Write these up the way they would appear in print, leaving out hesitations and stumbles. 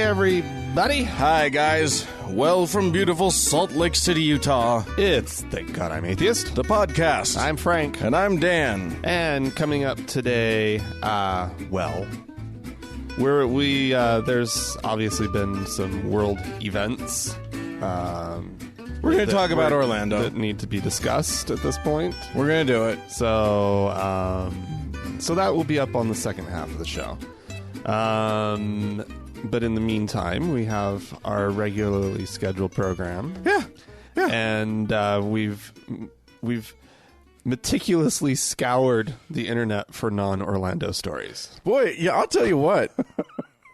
everybody. Hi, guys. Well, from beautiful Salt Lake City, Utah, It's Thank God I'm Atheist. the podcast. I'm Frank. And I'm Dan. And coming up today, there's obviously been some world events. We're going to talk about Orlando. That need to be discussed at this point. We're going to do it. So that will be up on the second half of the show. But in the meantime, we have our regularly scheduled program. Yeah. And we've meticulously scoured the internet for non-Orlando stories. Boy, yeah, I'll tell you what.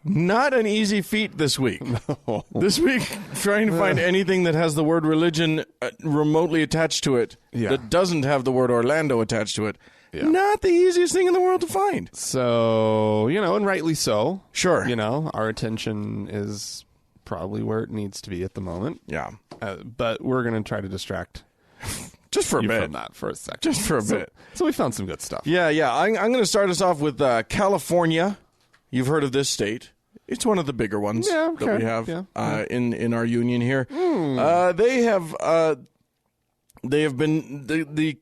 Not an easy feat this week. No. This week, trying to find anything that has the word religion remotely attached to it that doesn't have the word Orlando attached to it. Yeah. Not the easiest thing in the world to find. So, and rightly so. Sure. Our attention is probably where it needs to be at the moment. Yeah. But we're going to try to distract just for a bit from that for a second. Just for a bit. So we found some good stuff. Yeah. I'm going to start us off with California. You've heard of this state. It's one of the bigger ones that we have in our union here. They have been the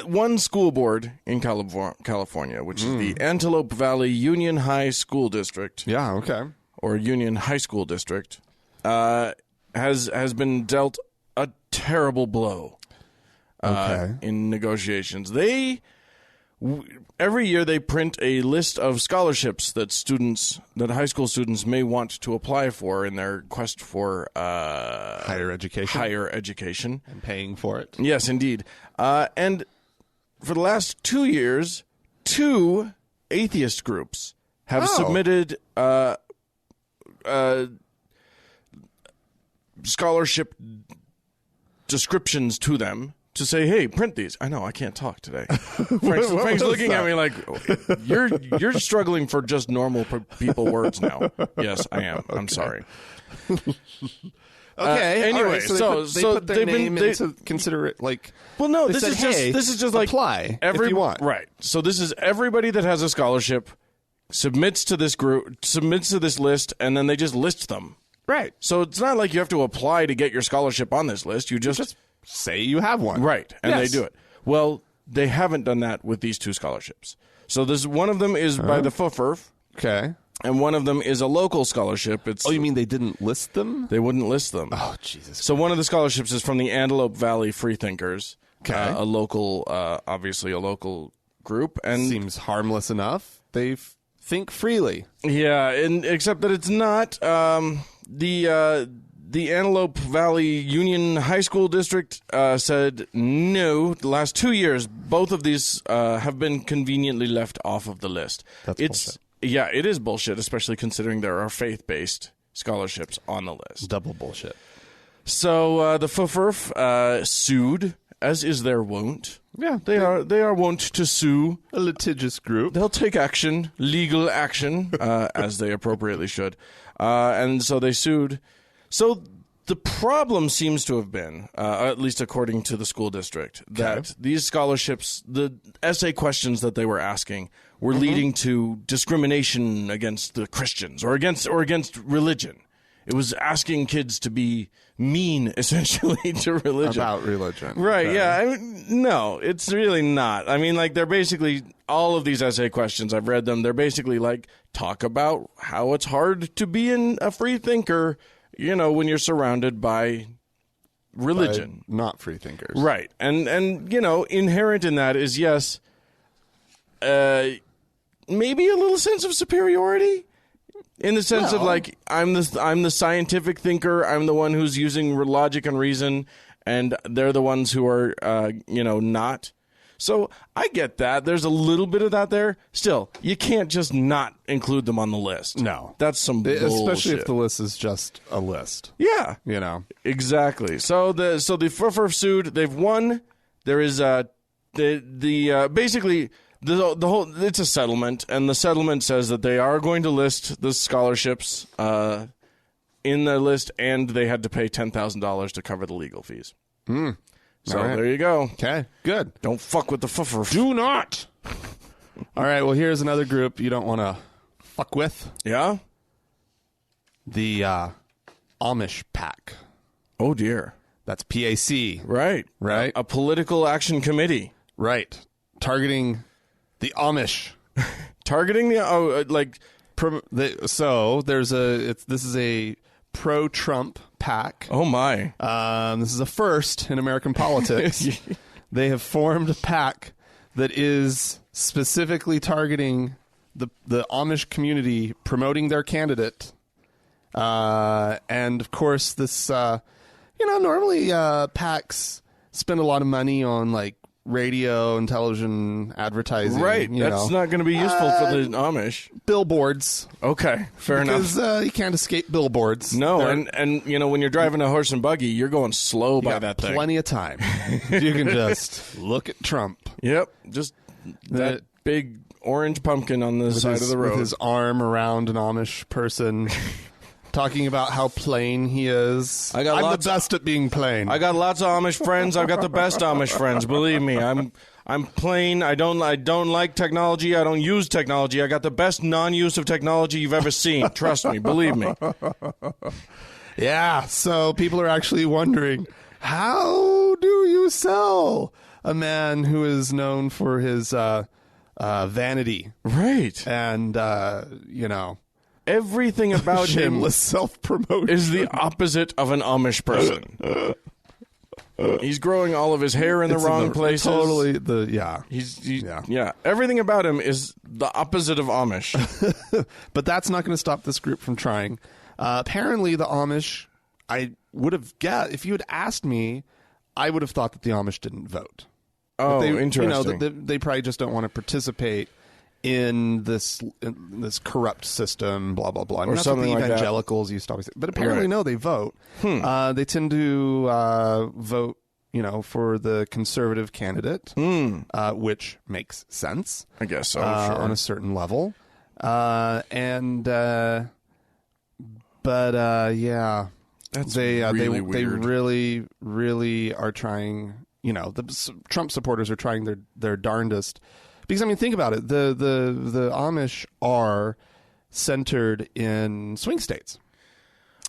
one school board in California, which is the Antelope Valley Union High School District. Yeah, okay. Or Union High School District, has been dealt a terrible blow in negotiations. Every year they print a list of scholarships that high school students may want to apply for in their quest for higher education. And paying for it. Yes, indeed. And for the last 2 years, 2 atheist groups have submitted scholarship descriptions to them to say, hey, print these. I know, I can't talk today. Frank's looking at me like, you're struggling for just normal people words now. Yes, I am. I'm sorry. Okay. Anyway, right, so they put their name in to consider it like. Well, no, this said, is just like apply if you want. Right. So this is everybody that has a scholarship submits to this list, and then they just list them. Right. So it's not like you have to apply to get your scholarship on this list. You just say you have one. Right, and they do it. Well, they haven't done that with these 2 scholarships. So one of them is by the FUFRF. Okay. And one of them is a local scholarship. You mean they didn't list them? They wouldn't list them. Oh, Jesus. So one of the scholarships is from the Antelope Valley Freethinkers. Okay. Obviously a local group. And seems harmless enough. They think freely. Yeah, except that it's not. The Antelope Valley Union High School District said no. The last 2 years, both of these have been conveniently left off of the list. That's bullshit. Yeah, it is bullshit, especially considering there are faith-based scholarships on the list. Double bullshit. So the FUFRF sued, as is their wont. Yeah, they are wont to sue. A litigious group. They'll take action, legal action, as they appropriately should. And so they sued. So the problem seems to have been, at least according to the school district, that these scholarships, the essay questions that they were asking, were leading to discrimination against the Christians or against religion. It was asking kids to be mean, essentially, to religion. About religion. Right, yeah. No, it's really not. I mean, they're basically, all of these essay questions, I've read them, they're basically talk about how it's hard to be a free thinker, when you're surrounded by religion. By not free thinkers. Right. And inherent in that is, yes, maybe a little sense of superiority. In the sense of I'm the scientific thinker, I'm the one who's using logic and reason, and they're the ones who are not. So I get that. There's a little bit of that there. Still, you can't just not include them on the list. No. That's some bullshit. Especially if the list is just a list. Yeah. Exactly. So the FUFRF sued, they've won. There is basically the whole, it's a settlement, and the settlement says that they are going to list the scholarships in the list, and they had to pay $10,000 to cover the legal fees. So there you go. Okay, good. Don't fuck with the FUFRF. Do not. All right, well, here's another group you don't want to fuck with. Yeah? the Amish PAC. Oh, dear. That's PAC. Right. Right. A political action committee. Right. Targeting the Amish. Targeting the, this is a pro-Trump PAC. Oh, my. This is a first in American politics. They have formed a PAC that is specifically targeting the Amish community, promoting their candidate. And, of course, this, normally PACs spend a lot of money on, like, radio and television advertising. Right. That's not going to be useful for the Amish. Billboards. Okay. Fair enough. Because you can't escape billboards. No, and when you're driving a horse and buggy, you're going slow by that thing. Plenty of time. You can just look at Trump. Yep. Just that big orange pumpkin on the side of the road. With his arm around an Amish person. Talking about how plain he is. I'm the best at being plain. I got lots of Amish friends. I've got the best Amish friends. Believe me, I'm plain. I don't like technology. I don't use technology. I got the best non-use of technology you've ever seen. Trust me. Believe me. Yeah. So people are actually wondering, how do you sell a man who is known for his vanity? Right. And everything about shameless self-promotion is the opposite of an Amish person. He's growing all of his hair in the wrong places. Totally, Everything about him is the opposite of Amish. But that's not going to stop this group from trying. Apparently, the Amish, I would have guessed, if you had asked me, I would have thought that the Amish didn't vote. Oh, interesting. They probably just don't want to participate in this corrupt system, blah, blah, blah. I mean, that's something what the like evangelicals used to always say. But apparently, no, they vote. They tend to vote, for the conservative candidate, which makes sense. I guess so, sure. On a certain level. Yeah. That's they weird. They really, really are trying, the Trump supporters are trying their darndest. Because, I mean, think about it. The Amish are centered in swing states.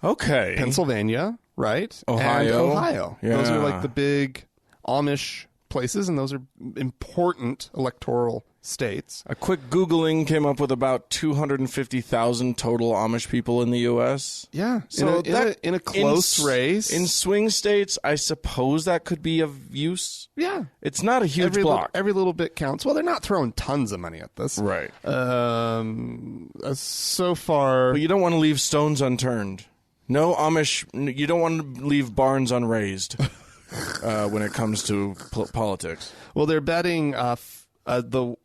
Okay. Pennsylvania, right? Ohio. And Ohio. Yeah. Those are like the big Amish places, and those are important electoral states. A quick Googling came up with about 250,000 total Amish people in the U.S. Yeah. So in a close race. In swing states, I suppose that could be of use. Yeah. It's not a huge block. Every little bit counts. Well, they're not throwing tons of money at this. Right. So far. But you don't want to leave stones unturned. No Amish, you don't want to leave barns unraised when it comes to politics. Well, they're betting the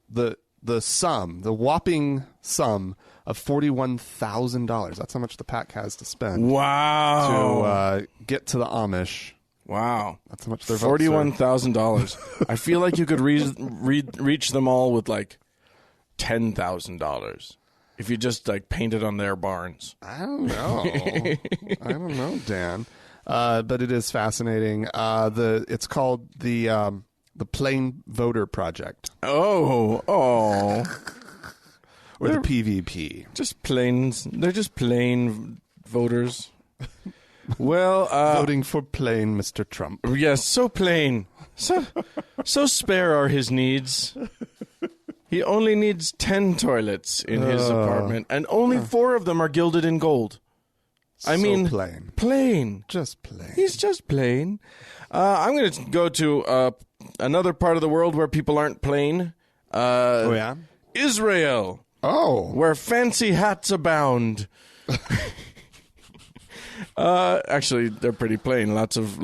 whopping sum of $41,000. That's how much the PAC has to spend. Wow. To get to the Amish. Wow. That's how much their votes are. $41,000. I feel like you could reach them all with like $10,000 if you just like painted on their barns. I don't know. I don't know, Dan. But it is fascinating. It's called the Plain Voter Project. Oh. Or the PVP. They're just plain voters. Well, voting for plain Mr. Trump. Yes, so plain. So spare are his needs. He only needs 10 toilets in his apartment, and only 4 of them are gilded in gold. I mean, plain. Plain. Just plain. He's just plain. I'm going to go to another part of the world where people aren't plain. Oh, yeah? Israel. Oh. Where fancy hats abound. Actually, they're pretty plain. Lots of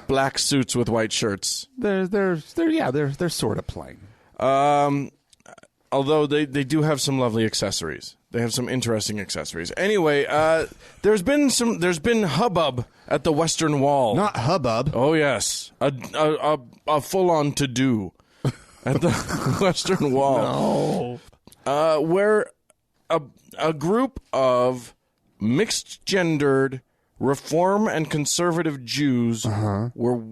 black suits with white shirts. They're sort of plain. Although they do have some lovely accessories. They have some interesting accessories. Anyway, there's been hubbub at the Western Wall. Not hubbub. Oh yes, a full-on to-do at the Western Wall. No. Where a group of mixed-gendered Reform and conservative Jews were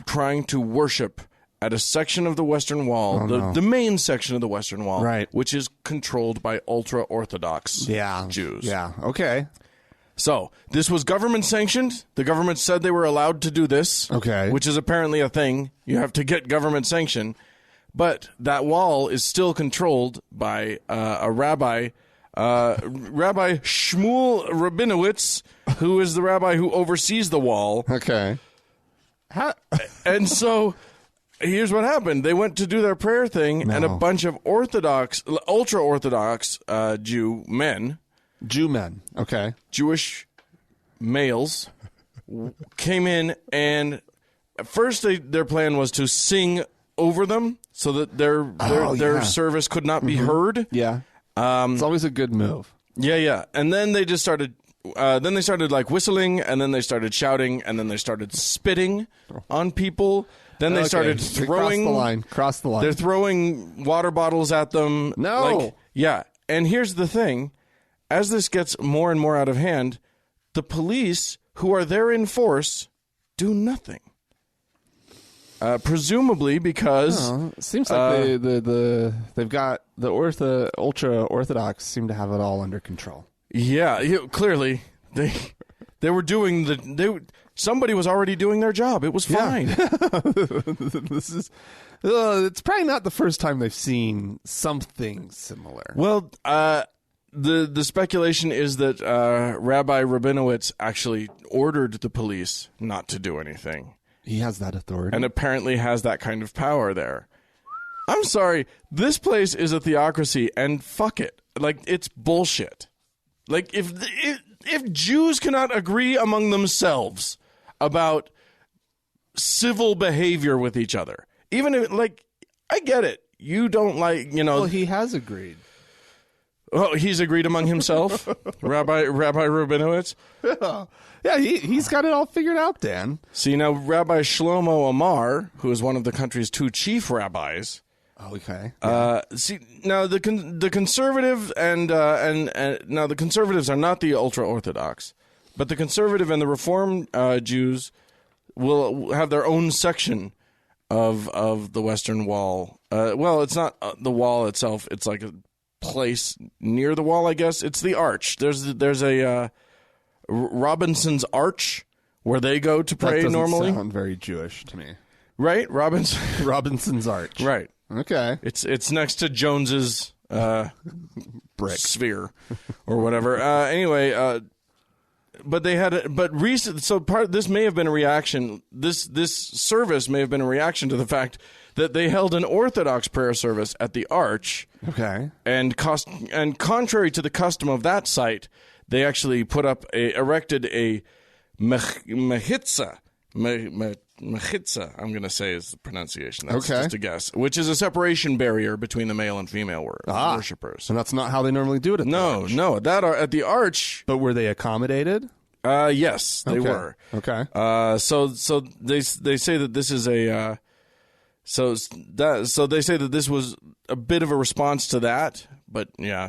trying to worship at a section of the Western Wall, the main section of the Western Wall, right, which is controlled by ultra-Orthodox Jews. Yeah, okay. So this was government sanctioned. The government said they were allowed to do this. Okay. Which is apparently a thing. You have to get government sanction. But that wall is still controlled by a rabbi, Rabbi Shmuel Rabinowitz, who is the rabbi who oversees the wall. Okay. And so here's what happened. They went to do their prayer thing, and a bunch of ultra-Orthodox Jew men, okay, Jewish males, came in, and at first their plan was to sing over them so that their service could not be heard. Yeah. It's always a good move. Yeah. And then they just started... then they started like whistling, and then they started shouting, and then they started spitting on people. Then they started throwing... Cross the line. They're throwing water bottles at them. No. Yeah. And here's the thing. As this gets more and more out of hand, the police, who are there in force, do nothing. Presumably because... it seems like they've got the ultra-Orthodox seem to have it all under control. Yeah, clearly they were doing somebody was already doing their job. It was fine. This is it's probably not the first time they've seen something similar. Well, the speculation is that Rabbi Rabinowitz actually ordered the police not to do anything. He has that authority. And apparently has that kind of power there. I'm sorry, this place is a theocracy, and fuck it. Like, it's bullshit. Like, if Jews cannot agree among themselves about civil behavior with each other, even if, like, I get it. You don't like, Well, he has agreed. Oh, he's agreed among himself? Rabbi Rabinowitz? Yeah, he's got it all figured out, Dan. See, now, Rabbi Shlomo Amar, who is one of the country's two chief rabbis... Okay. See, now the conservative and now the conservatives are not the ultra orthodox, but the conservative and the Reform Jews will have their own section of the Western Wall. Well, it's not the wall itself; it's like a place near the wall, I guess. It's the arch. There's a Robinson's Arch where they go to pray normally. That doesn't sound very Jewish to me, right? Robinson's Arch, right? Okay. It's next to Jones's brick sphere or whatever. Anyway, but they had recent. So this may have been a reaction. This service may have been a reaction to the fact that they held an Orthodox prayer service at the Arch. Okay. And contrary to the custom of that site, they actually erected a mechitza. Mechitza, I'm going to say is the pronunciation. That's just a guess. Which is a separation barrier between the male and female worshippers. And that's not how they normally do it at the Arch. No. At the Arch... But were they accommodated? Yes, they were. Okay. So they say that this is a... So they say that this was a bit of a response to that. But, yeah.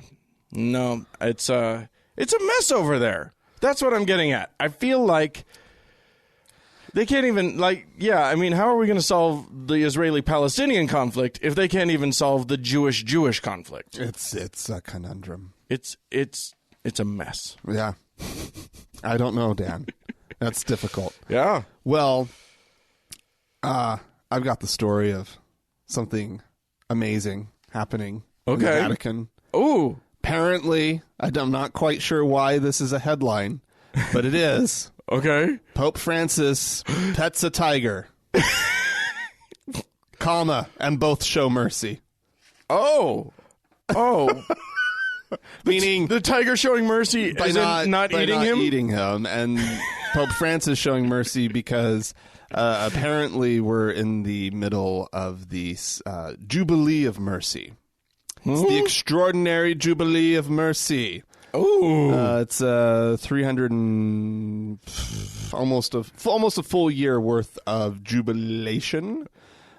No, it's a mess over there. That's what I'm getting at. I feel like... They can't even, I mean, how are we going to solve the Israeli-Palestinian conflict if they can't even solve the Jewish-Jewish conflict? It's a conundrum. It's a mess. Yeah. I don't know, Dan. That's difficult. Yeah. Well, I've got the story of something amazing happening in the Vatican. Ooh. Apparently, I'm not quite sure why this is a headline, but it is. Okay. Pope Francis pets a tiger, and both show mercy. Oh. Meaning the tiger showing mercy by not eating him, and Pope Francis showing mercy because apparently we're in the middle of the Jubilee of Mercy. It's the extraordinary Jubilee of Mercy. Oh, it's 300 and almost a full year worth of jubilation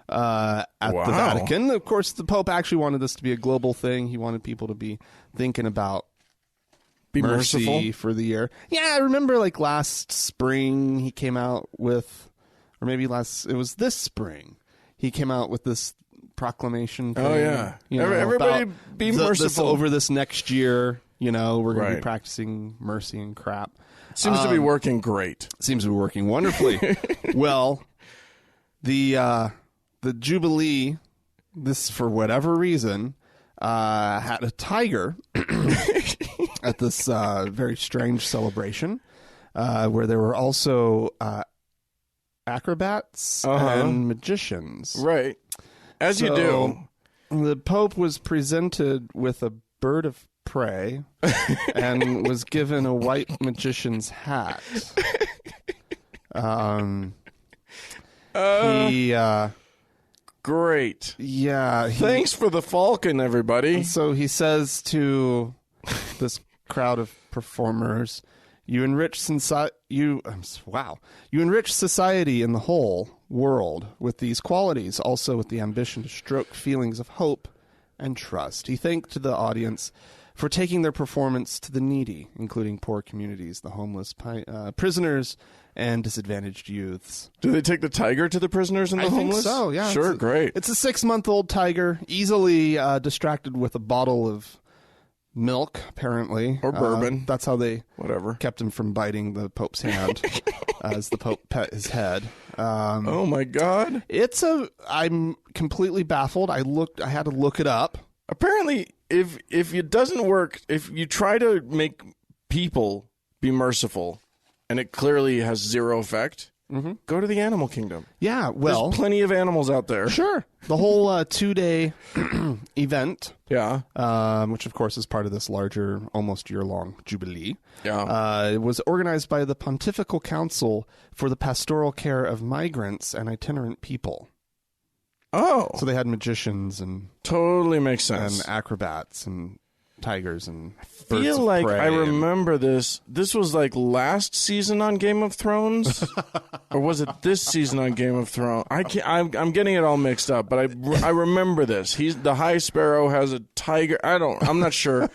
at the Vatican. Of course, the Pope actually wanted this to be a global thing. He wanted people to be thinking about mercy merciful for the year. Yeah, I remember last spring he came out with, or maybe it was this spring, he came out with this proclamation thing. Oh yeah, everybody be merciful over this next year. we're going to Right. be practicing mercy and crap. Seems to be working great. Seems to be working wonderfully. Well, the Jubilee, this for whatever reason, had a tiger at this very strange celebration, where there were also acrobats and magicians. Right. As you do. The Pope was presented with a bird of prey and was given a white magician's hat. Great. Yeah. Thanks for the falcon, everybody. So he says to this crowd of performers, You enrich society in the whole world with these qualities, also with the ambition to stroke feelings of hope and trust. He thanked the audience for taking their performance to the needy, including poor communities, the homeless, prisoners, and disadvantaged youths. Do they take the tiger to the prisoners and the homeless? I think so, yeah. Sure, great. It's a 6-month-old tiger, easily distracted with a bottle of milk, apparently. Or bourbon. That's how they Whatever. kept him from biting the Pope's hand as the Pope pet his head. Oh, my God. I'm completely baffled. I had to look it up. Apparently, if it doesn't work, if you try to make people be merciful and it clearly has zero effect, go to the animal kingdom. Yeah, well, there's plenty of animals out there. Sure. The whole 2-day event, which of course is part of this larger, almost year-long jubilee, it was organized by the Pontifical Council for the Pastoral Care of Migrants and Itinerant People. Oh. So they had magicians and totally makes sense. And acrobats and tigers and birds feel of like prey I remember this. This was like last season on Game of Thrones, or was it this season on Game of Thrones? I'm getting it all mixed up, but I remember this. The High Sparrow has a tiger. I'm not sure.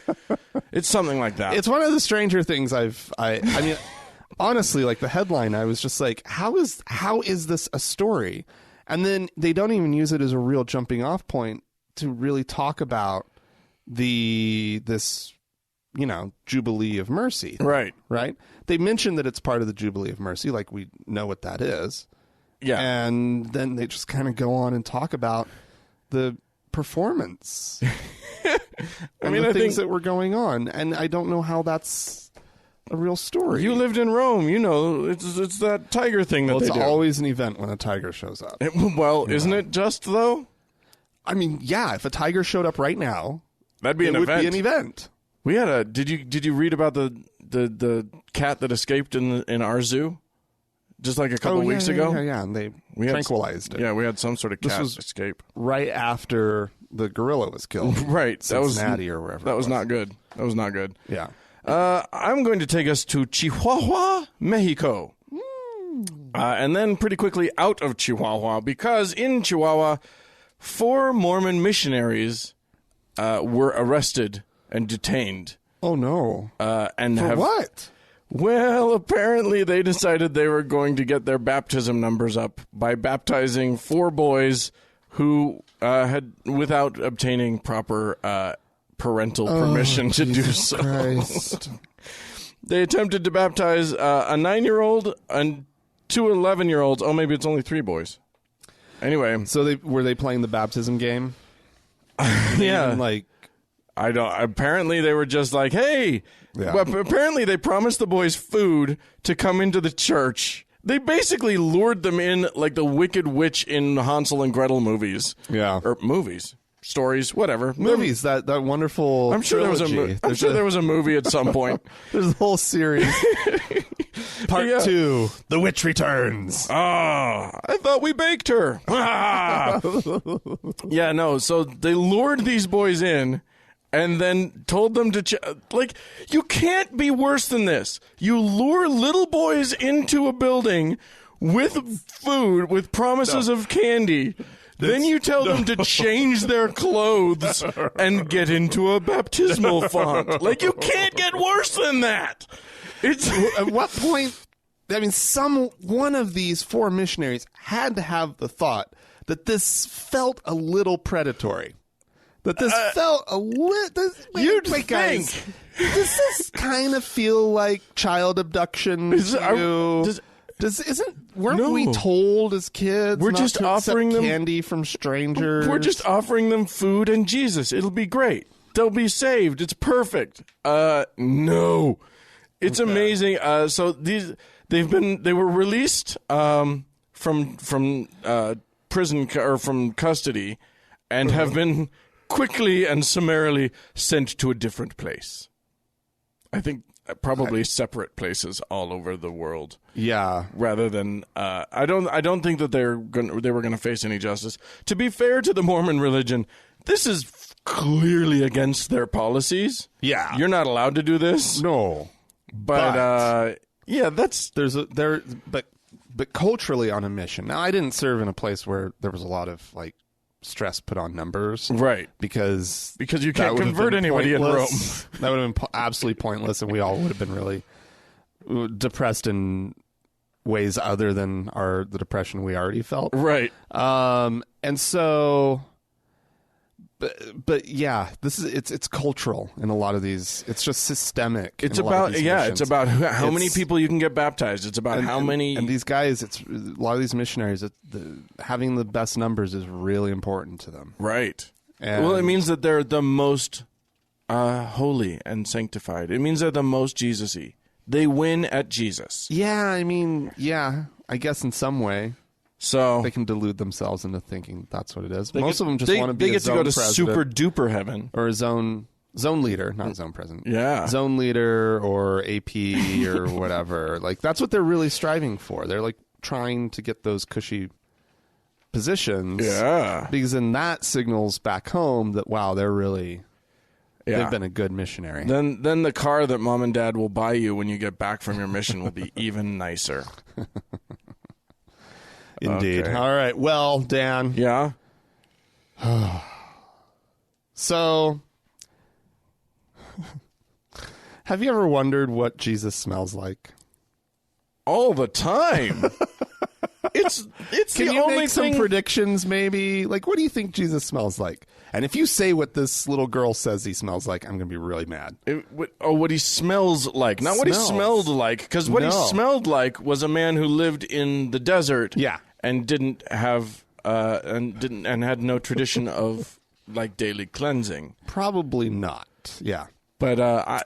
It's something like that. It's one of the stranger things I mean, honestly, like the headline, I was just like, how is this a story? And then they don't even use it as a real jumping off point to really talk about this Jubilee of Mercy. Right. They mention that it's part of the Jubilee of Mercy, like we know what that is. Yeah. And then they just kind of go on and talk about the performance. I think things that were going on. And I don't know how that's a real story. You lived in Rome, it's that tiger thing that they do. It's always an event when a tiger shows up. Isn't it just though? I mean, yeah, if a tiger showed up right now, that'd be an event. It would be an event. We had did you read about the cat that escaped in our zoo just like a couple weeks ago? Yeah, and they tranquilized it. Yeah, we had some sort of cat escape. Right after the gorilla was killed. Right. Cincinnati or wherever. That was not good. Yeah. I'm going to take us to Chihuahua, Mexico. And then pretty quickly out of Chihuahua, because in Chihuahua, 4 Mormon missionaries were arrested and detained. Oh, no. For what? Well, apparently they decided they were going to get their baptism numbers up by baptizing 4 boys who had, without obtaining proper parental permission to do so. Christ. They attempted to baptize a 9-year-old and 2 11-year-olds. Oh, maybe it's only 3 boys. Anyway. So were they playing the baptism game? Yeah. I don't. Apparently they were just like, hey. Yeah. But apparently they promised the boys food to come into the church. They basically lured them in like the Wicked Witch in Hansel and Gretel movies. Yeah. Or movies. Stories, whatever. Movies, that wonderful I'm sure trilogy. there was a movie at some point. There's a whole series. Part 2, The Witch Returns. Ah, I thought we baked her. Ah. Yeah, no, so they lured these boys in and then told them to... you can't be worse than this. You lure little boys into a building with food, with promises of candy... Then you tell them to change their clothes and get into a baptismal font. You can't get worse than that. At what point? I mean, one of these 4 missionaries had to have the thought that this felt a little predatory. That this felt a little. You'd think. Does this kind of feel like child abduction to you? Weren't we told as kids we're not just to offering accept them candy from strangers? We're just offering them food and Jesus. It'll be great. They'll be saved. It's perfect. No. It's amazing. So they were released from prison or from custody and have been quickly and summarily sent to a different place. I think probably separate places all over the world. Yeah. Rather than I don't think that they were going to face any justice. To be fair to the Mormon religion, this is clearly against their policies. Yeah. You're not allowed to do this. No. But yeah, that's but culturally on a mission. Now, I didn't serve in a place where there was a lot of like stress put on numbers, right? Because you can't convert anybody in Rome. That would have been absolutely pointless, and we all would have been really depressed in ways other than the depression we already felt, right? And so. But yeah, it's cultural in a lot of these. It's just systemic. It's about it's about how many people you can get baptized. It's about how many. And these guys, it's a lot of these missionaries. Having the best numbers is really important to them. Right. Well, it means that they're the most holy and sanctified. It means they're the most Jesus-y. They win at Jesus. Yeah, I mean, I guess in some way. So they can delude themselves into thinking that's what it is. Most of them just want to be they get to go to president, super duper heaven or a zone leader, not zone president. Yeah, zone leader or AP or whatever. Like that's what they're really striving for. They're like trying to get those cushy positions. Yeah, because then that signals back home that wow, they're really they've been a good missionary. Then the car that mom and dad will buy you when you get back from your mission will be even nicer. Indeed. Okay. All right. Well, Dan. Yeah. So, have you ever wondered what Jesus smells like? All the time. It's Can the you only make thing. Some predictions, maybe? Like, what do you think Jesus smells like? And if you say what this little girl says he smells like, I'm going to be really mad. What he smells like, not what he smelled like, because what he smelled like was a man who lived in the desert. Yeah. And didn't have and had no tradition of like daily cleansing. Probably not. Yeah. But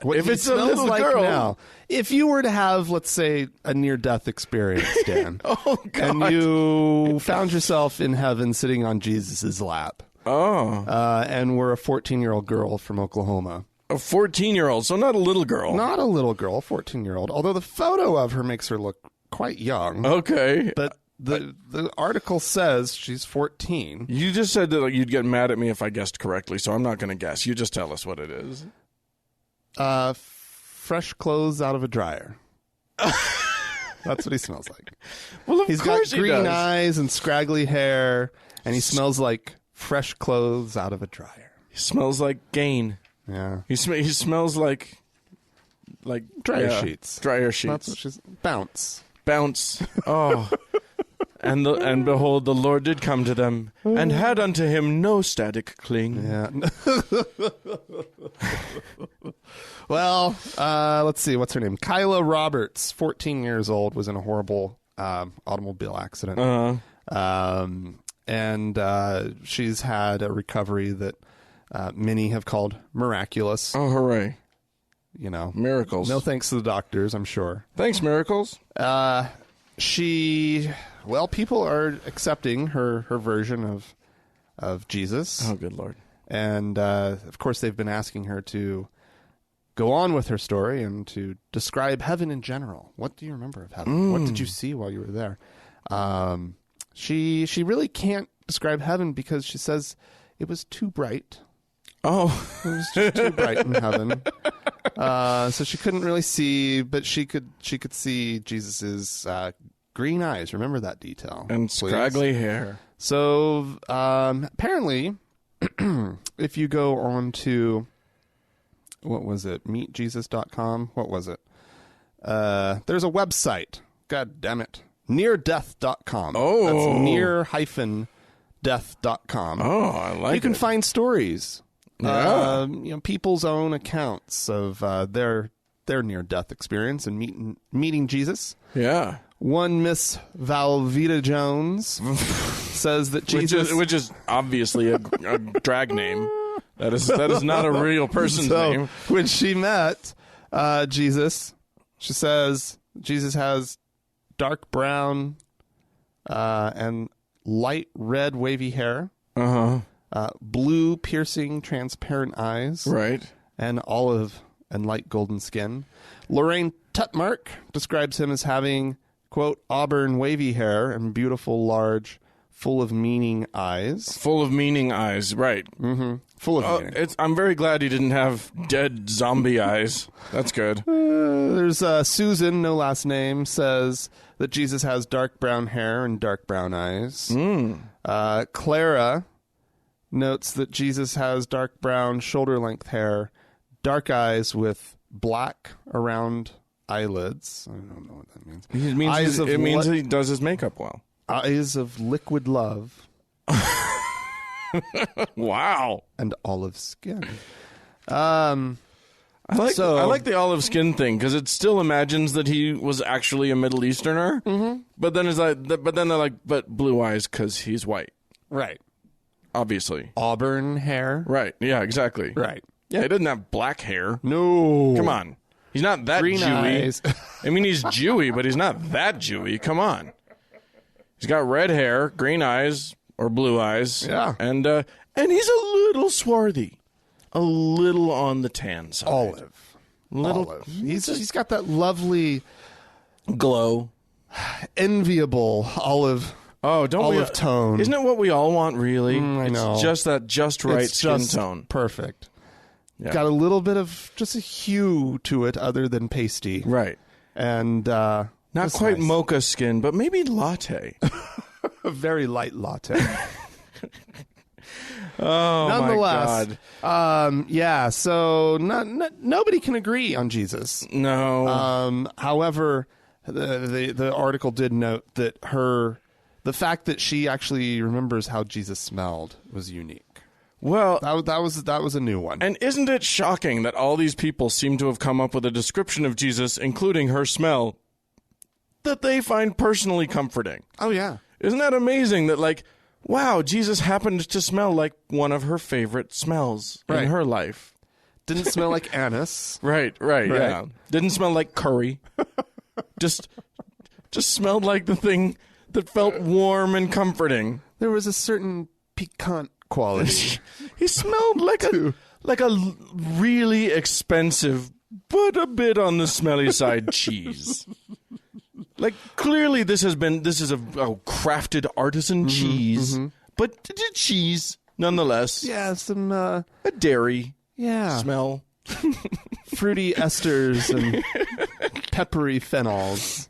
if it's a little like girl, now, if you were to have, let's say, a near-death experience, Dan, oh God, and you found yourself in heaven sitting on Jesus's lap, and were a 14-year-old girl from Oklahoma. A 14-year-old, so not a little girl. Not a little girl, 14-year-old. Although the photo of her makes her look quite young. Okay, but the article says she's 14. You just said that you'd get mad at me if I guessed correctly, so I'm not going to guess. You just tell us what it is. Fresh clothes out of a dryer. That's what he smells like. Well, He's got green eyes and scraggly hair, and he smells like fresh clothes out of a dryer. He smells like gain. Yeah. He smells like dryer sheets. Dryer sheets. That's what she's bounce. Oh. And behold, the Lord did come to them, and had unto him no static cling. Yeah. Well, let's see. What's her name? Kyla Roberts, 14 years old, was in a horrible automobile accident. And she's had a recovery that many have called miraculous. Oh, hooray. You know. Miracles. No thanks to the doctors, I'm sure. Thanks, miracles. People are accepting her version of Jesus. Oh, good Lord. And, of course, they've been asking her to go on with her story and to describe heaven in general. What do you remember of heaven? What did you see while you were there? She really can't describe heaven because she says it was too bright. Oh. It was just too bright in heaven. So she couldn't really see, but she could see Jesus's green eyes. Remember that detail. And please? Scraggly hair. So apparently, if you go on to, what was it, meetjesus.com? What was it? There's a website. God damn it. Neardeath.com. Oh. That's near-death.com. Oh, I like it. You can find stories Yeah. People's own accounts of their near-death experience and meeting Jesus. Yeah. One Miss Valvita Jones says that Jesus... Which is obviously a drag name. That is not a real person's name. When she met Jesus, she says Jesus has dark brown and light red wavy hair. Blue piercing transparent eyes. Right. And olive and light golden skin. Lorraine Tutmark describes him as having, quote, auburn wavy hair and beautiful, large, full of meaning eyes. Full of meaning eyes, right. Mm-hmm. Full of meaning. I'm very glad he didn't have dead zombie eyes. That's good. There's Susan, no last name, says that Jesus has dark brown hair and dark brown eyes. Clara notes that Jesus has dark brown shoulder-length hair, dark eyes with black around eyelids. I don't know what that means. It means he does his makeup well. Eyes of liquid love. Wow. And olive skin. I like the olive skin thing because it still imagines that he was actually a Middle Easterner. Mm-hmm. But then they're like, but blue eyes because he's white. Right. Obviously. Auburn hair. Right. Yeah, exactly. Right. Yeah, he doesn't have black hair. No. Come on. He's not that Green Jewy. eyes. I mean, he's Jewy, but he's not that Jewy. Come on. He's got red hair, green eyes, or blue eyes. Yeah. And he's a little swarthy. A little on the tan side. Olive. He's got that lovely glow. Enviable olive. Oh, don't olive tone. Isn't it what we all want, really? I know. It's just that just right skin tone. Perfect. Yeah. Got a little bit of just a hue to it other than pasty. Right. And not quite nice. Mocha skin, but maybe latte. A very light latte. Oh, nonetheless, my God. Yeah, so nobody can agree on Jesus. No. However, the article did note that the fact that she actually remembers how Jesus smelled was unique. Well, that was a new one. And isn't it shocking that all these people seem to have come up with a description of Jesus, including her smell, that they find personally comforting? Oh, yeah. Isn't that amazing that, like, wow, Jesus happened to smell like one of her favorite smells in her life. Didn't smell like anise. Right, yeah. Didn't smell like curry. just smelled like the thing that felt warm and comforting. There was a certain piquant quality. He smelled like a really expensive, but a bit on the smelly side cheese. Like, clearly this is a crafted artisan cheese, but cheese nonetheless. Yeah, some a dairy smell. Fruity esters and peppery phenols.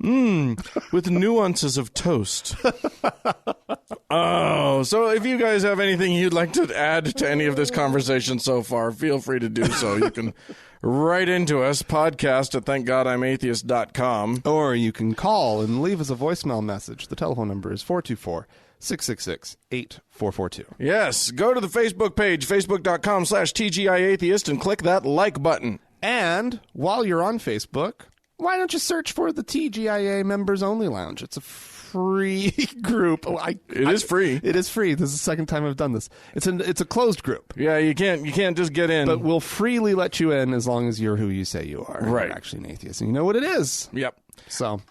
With nuances of toast. Oh, so if you guys have anything you'd like to add to any of this conversation so far, feel free to do so. You can write into us, podcast at thankgodimatheist.com. Or you can call and leave us a voicemail message. The telephone number is 424-666-8442. Yes, go to the Facebook page, facebook.com/TGIAtheist, and click that like button. And while you're on Facebook, why don't you search for the TGIA Members Only Lounge? It's a free group. It is free. It is free. This is the second time I've done this. It's a closed group. Yeah, you can't just get in. But we'll freely let you in as long as you're who you say you are. Right. You're actually an atheist. And you know what it is. Yep. So.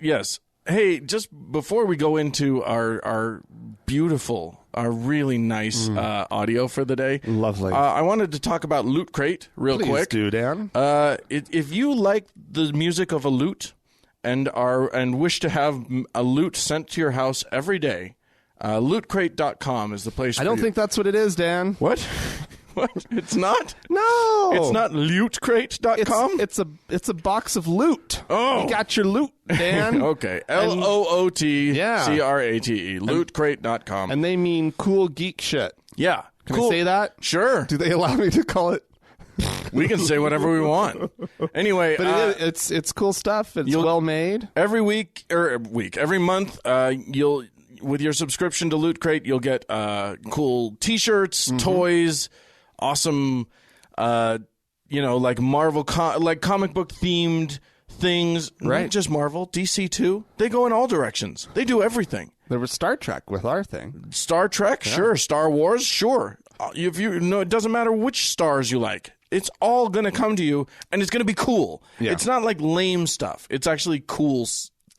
Yes. Hey, just before we go into our beautiful, our really nice audio for the day. Lovely. I wanted to talk about Loot Crate real quick. Please do, Dan. If you like the music of a lute and wish to have a lute sent to your house every day, lootcrate.com is the place for you. I don't think that's what it is, Dan. What? What? It's not? No. It's not lootcrate.com? It's a box of loot. Oh. You got your loot, Dan. Okay. LOOTCRATE. Lootcrate.com. And they mean cool geek shit. Yeah. Can I say that? Sure. Do they allow me to call it? We can say whatever we want. Anyway, but it's cool stuff. It's well made. Every month, with your subscription to Loot Crate, you'll get cool T-shirts, toys, awesome, like Marvel, like comic book themed things. Right. Not just Marvel, DC too. They go in all directions. They do everything. There was Star Trek with our thing. Star Trek, sure. Star Wars, sure. If you know, it doesn't matter which stars you like. It's all going to come to you, and it's going to be cool. Yeah. It's not like lame stuff. It's actually cool.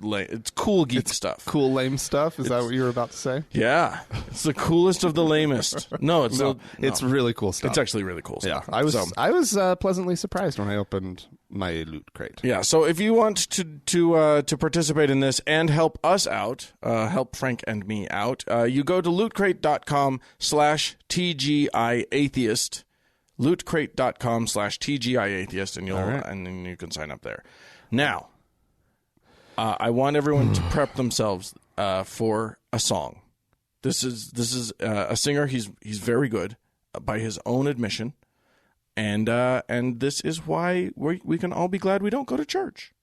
It's cool geek stuff. Cool lame stuff. Is that what you were about to say? Yeah, it's the coolest of the lamest. No, it's really cool stuff. It's actually really cool stuff. Yeah, I was pleasantly surprised when I opened my Loot Crate. Yeah, so if you want to participate in this and help us out, help Frank and me out, you go to lootcrate.com/TGIAtheist, lootcrate.com/TGIAtheist, and and then you can sign up there. Now, I want everyone to prep themselves for a song. This is a singer. He's very good by his own admission, and this is why we can all be glad we don't go to church.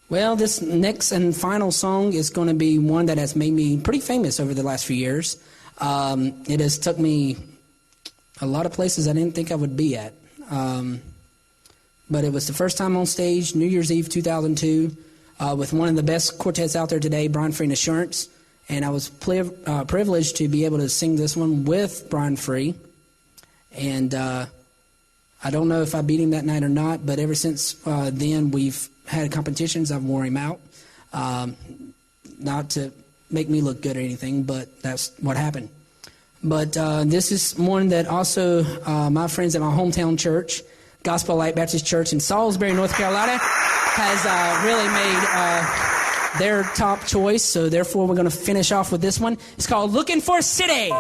Well, this next and final song is going to be one that has made me pretty famous over the last few years. It has took me a lot of places I didn't think I would be at. But it was the first time on stage, New Year's Eve 2002, with one of the best quartets out there today, Brian Free and Assurance. And I was privileged to be able to sing this one with Brian Free. And I don't know if I beat him that night or not, but ever since then we've had competitions. I've wore him out. Not to make me look good or anything, but that's what happened. But this is one that also my friends at my hometown church, Gospel Light Baptist Church in Salisbury, North Carolina, has really made their top choice. So therefore, we're going to finish off with this one. It's called Looking for a City. I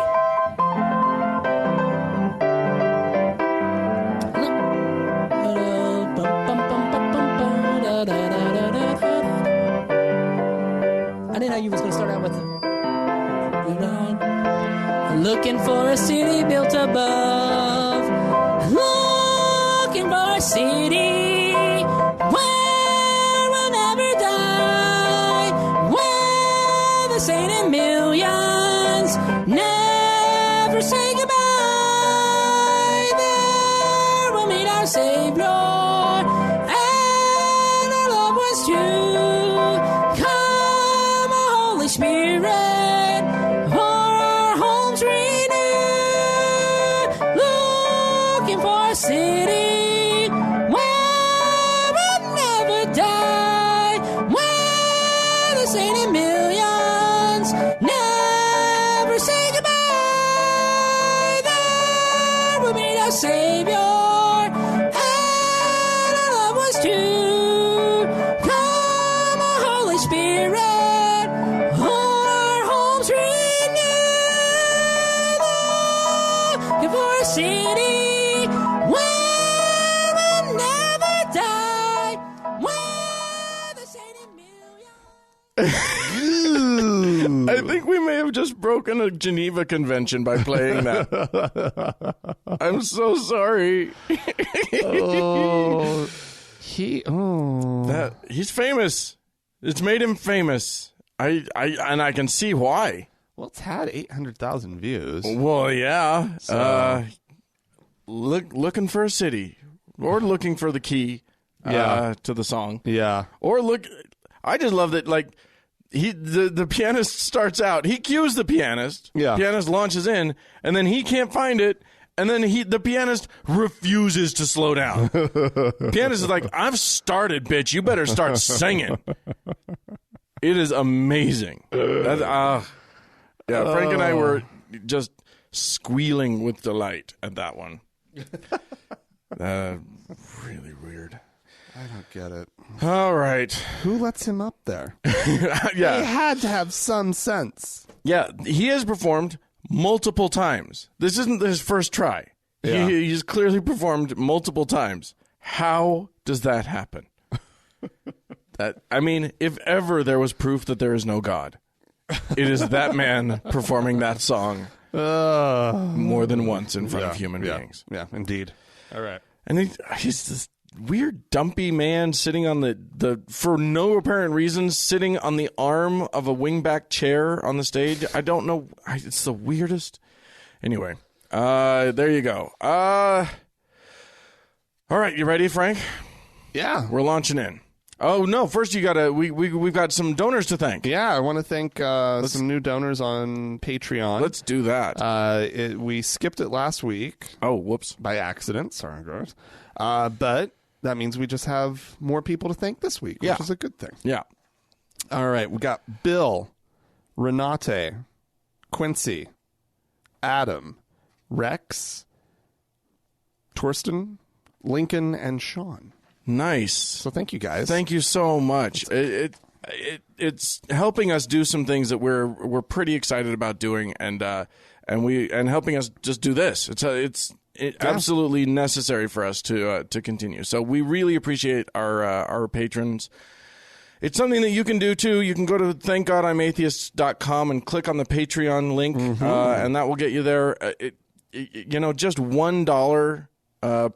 didn't know you was going to start out with looking for a city built above. Looking for a city where we'll never die, where the saint in millions never say goodbye. There we'll meet our Savior and our loved ones too. Come, Holy Spirit, for our homes renewed. Looking for a city where we'll never die, where the saint in millions never say goodbye. There we'll meet our Savior and our loved ones too. Come, Holy Spirit, our homes renewed. Looking for a city where we'll never die, where the saint in millions. I think we may have just broken a Geneva Convention by playing that. I'm so sorry. He's famous. It's made him famous. I can see why. Well, it's had 800,000 views. Well, yeah. Looking for a city, or looking for the key to the song. Yeah. Or I just love that, like, the pianist starts out, he cues the pianist. Yeah. Pianist launches in, and then he can't find it, and then the pianist refuses to slow down. Pianist is like, I've started, bitch. You better start singing. It is amazing. Frank and I were just squealing with delight at that one. Really weird. I don't get it. All right. Who lets him up there? Yeah. He had to have some sense. Yeah, he has performed multiple times. This isn't his first try. Yeah. He's clearly performed multiple times. How does that happen? If ever there was proof that there is no God, it is that man performing that song more than once in front of human beings. Yeah, indeed. All right. And he's just weird dumpy man sitting on the for no apparent reason, sitting on the arm of a wingback chair on the stage. I don't know. It's the weirdest. Anyway, there you go. All right, you ready, Frank? Yeah. We're launching in. Oh no! First, you gotta. We've got some donors to thank. Yeah, I want to thank some new donors on Patreon. Let's do that. We skipped it last week. Oh, whoops! By accident. Sorry, guys. But that means we just have more people to thank this week, which is a good thing. Yeah. All right, we got Bill, Renate, Quincy, Adam, Rex, Torsten, Lincoln, and Sean. Nice. So thank you guys. Thank you so much. It's helping us do some things that we're pretty excited about doing, and helping us just do this. It's absolutely necessary for us to continue. So we really appreciate our patrons. It's something that you can do too. You can go to thankgodimatheist.com and click on the Patreon link, and that will get you there. Just $1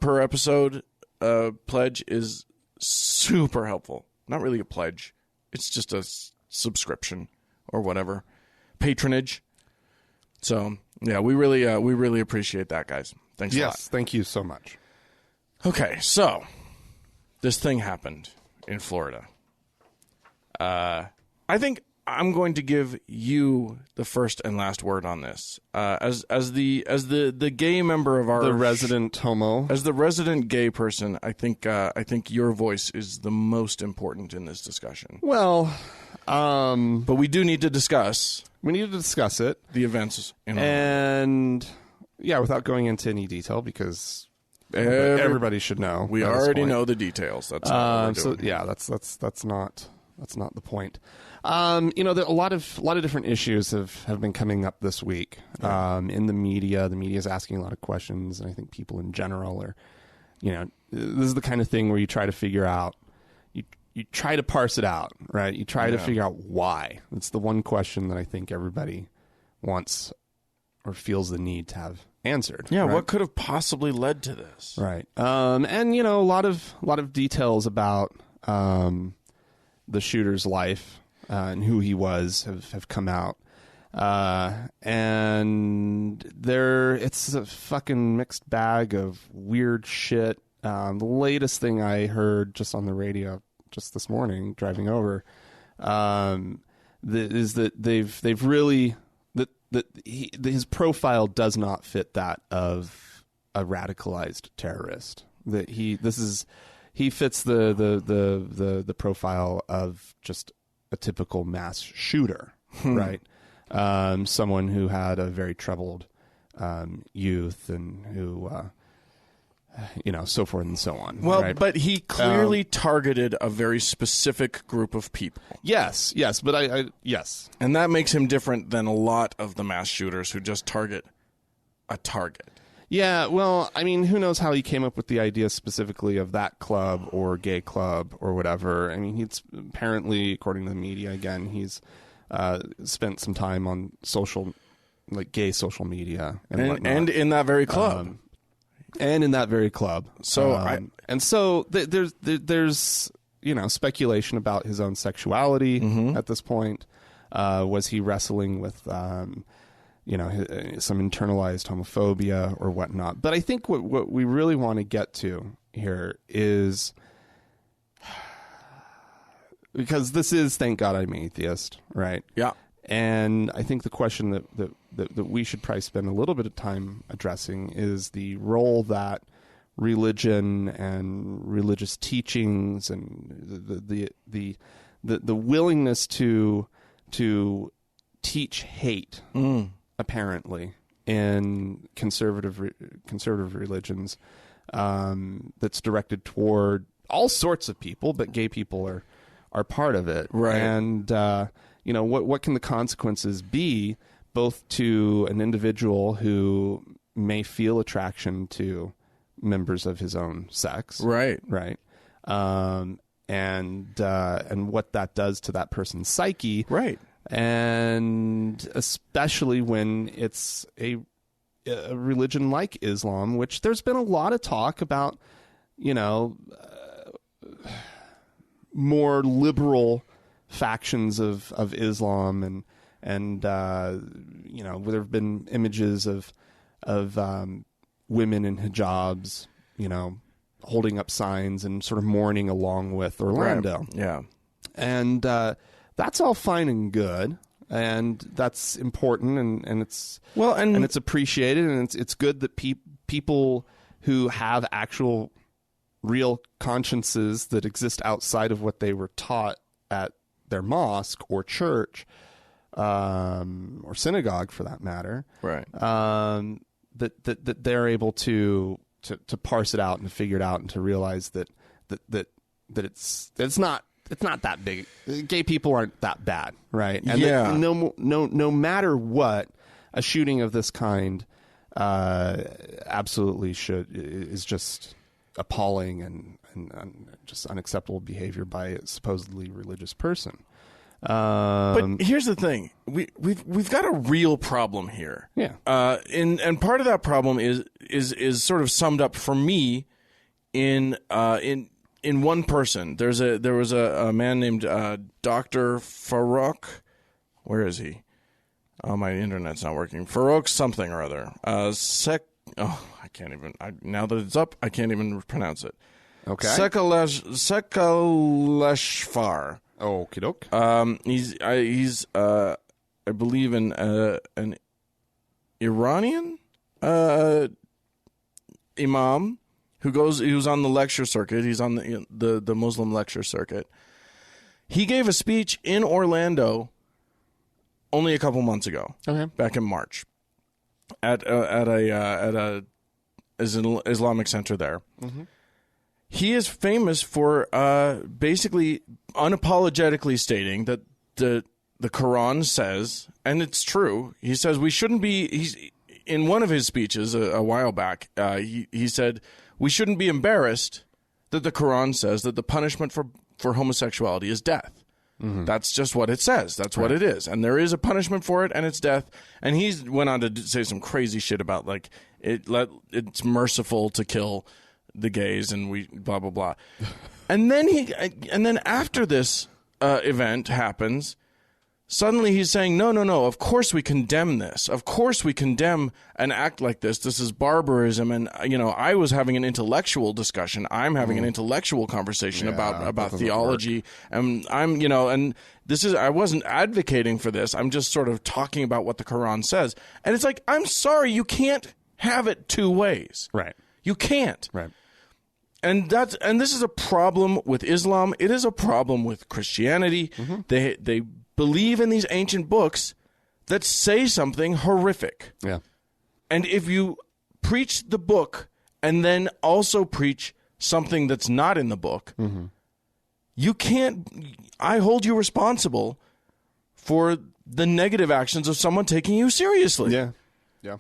per episode pledge is super helpful. Not really a pledge. It's just a subscription or whatever. Patronage. So, yeah, we really appreciate that, guys. Thanks a lot. Yes, thank you so much. Okay, so this thing happened in Florida. I think I'm going to give you the first and last word on this. As the gay member of our resident homo, as the resident gay person, I think your voice is the most important in this discussion. Well, but we do need to discuss. We need to discuss it, the events, and without going into any detail because everybody should know. We already know the details. That's not what we're doing. That's not the point. There a lot of different issues have been coming up this week in the media. The media is asking a lot of questions, and I think people in general are, this is the kind of thing where you try to figure out, you try to parse it out, right? You try to figure out why. It's the one question that I think everybody wants or feels the need to have answered. Yeah, right? What could have possibly led to this? Right. And a lot of details about the shooter's life and who he was have come out. And it's a fucking mixed bag of weird shit. The latest thing I heard just on the radio just this morning driving over is that they've really his profile does not fit that of a radicalized terrorist. That he fits the profile of just a typical mass shooter, right? Someone who had a very troubled youth and who, so forth and so on. Well, right? but he clearly targeted a very specific group of people. Yes, but yes. And that makes him different than a lot of the mass shooters who just target a target. Yeah, well, I mean, who knows how he came up with the idea specifically of that club or gay club or whatever. I mean, he's apparently, according to the media, again, he's spent some time on gay social media and in that very club. So there's speculation about his own sexuality at this point. Was he wrestling with some internalized homophobia or whatnot? But I think what we really want to get to here is, because this is Thank God I'm Atheist, right? Yeah. And I think the question that we should probably spend a little bit of time addressing is the role that religion and religious teachings and the willingness to teach hate, apparently, in conservative religions, that's directed toward all sorts of people, but gay people are part of it, right? And what can the consequences be, both to an individual who may feel attraction to members of his own sex, right, and what that does to that person's psyche, right, and especially when it's a religion like Islam, which there's been a lot of talk about, more liberal factions of Islam, and there have been images of women in hijabs, holding up signs and sort of mourning along with Orlando. Right. Yeah. And that's all fine and good, and that's important, and it's and it's appreciated, and it's good that people who have actual real consciences that exist outside of what they were taught at their mosque or church, or synagogue for that matter, right? That they're able to parse it out and to figure it out and to realize that it's not that big. Gay people aren't that bad, right? And no matter what, a shooting of this kind absolutely is just appalling and just unacceptable behavior by a supposedly religious person. But here's the thing: we've got a real problem here. Yeah. And part of that problem is sort of summed up for me in one person. There was a man named Dr. Farouk. Where is he? Oh, my internet's not working. Farouk something or other. I can't even. Now that it's up, I can't even pronounce it. Okay. Sekaleshvar. Okie doke. He's I believe an Iranian imam who's on the lecture circuit. He's on the Muslim lecture circuit. He gave a speech in Orlando only a couple months ago. Okay. Back in March at a Islamic center there. Mm-hmm. He is famous for basically unapologetically stating that the Quran says, and it's true, he says we shouldn't be, in one of his speeches a while back, he said we shouldn't be embarrassed that the Quran says that the punishment for homosexuality is death. Mm-hmm. That's just what it says. That's what it is. And there is a punishment for it, and it's death. And he went on to say some crazy shit about, like, it's merciful to kill the gays, and we blah blah blah. and then after this event happens, suddenly he's saying no, of course we condemn this, of course we condemn an act like this is barbarism. And I was having an intellectual discussion, I'm having an intellectual conversation about theology, and I'm and this is, I wasn't advocating for this, I'm just sort of talking about what the Quran says. And it's like, I'm sorry, you can't have it two ways. Right. You can't. Right. And this is a problem with Islam. It is a problem with Christianity. Mm-hmm. They believe in these ancient books that say something horrific. Yeah. And if you preach the book and then also preach something that's not in the book, mm-hmm. you can't. I hold you responsible for the negative actions of someone taking you seriously. Yeah. Yeah.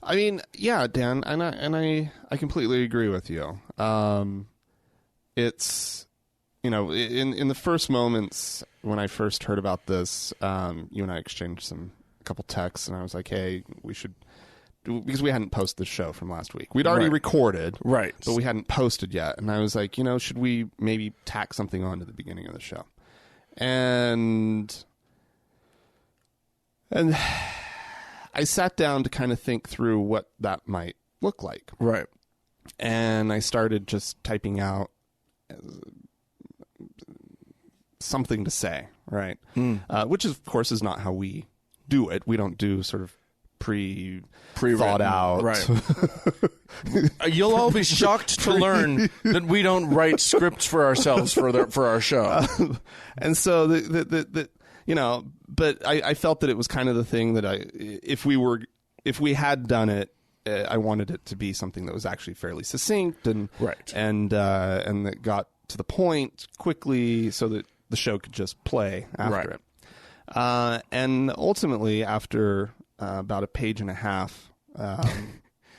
I mean, yeah, Dan, and I completely agree with you. It's, in the first moments when I first heard about this, you and I exchanged a couple texts, and I was like, hey, we should, because we hadn't posted the show from last week. We'd already recorded, right, but we hadn't posted yet. And I was like, should we maybe tack something on to the beginning of the show? And I sat down to kind of think through what that might look like. Right. And I started just typing out something to say, right? Which, of course, is not how we do it. We don't do sort of pre-thought out. Right. You'll all be shocked to learn that we don't write scripts for ourselves for our show. And so but I felt that it was kind of the thing that if we had done it, I wanted it to be something that was actually fairly succinct and right. and that got to the point quickly so that the show could just play after it. And ultimately, after about a page and a half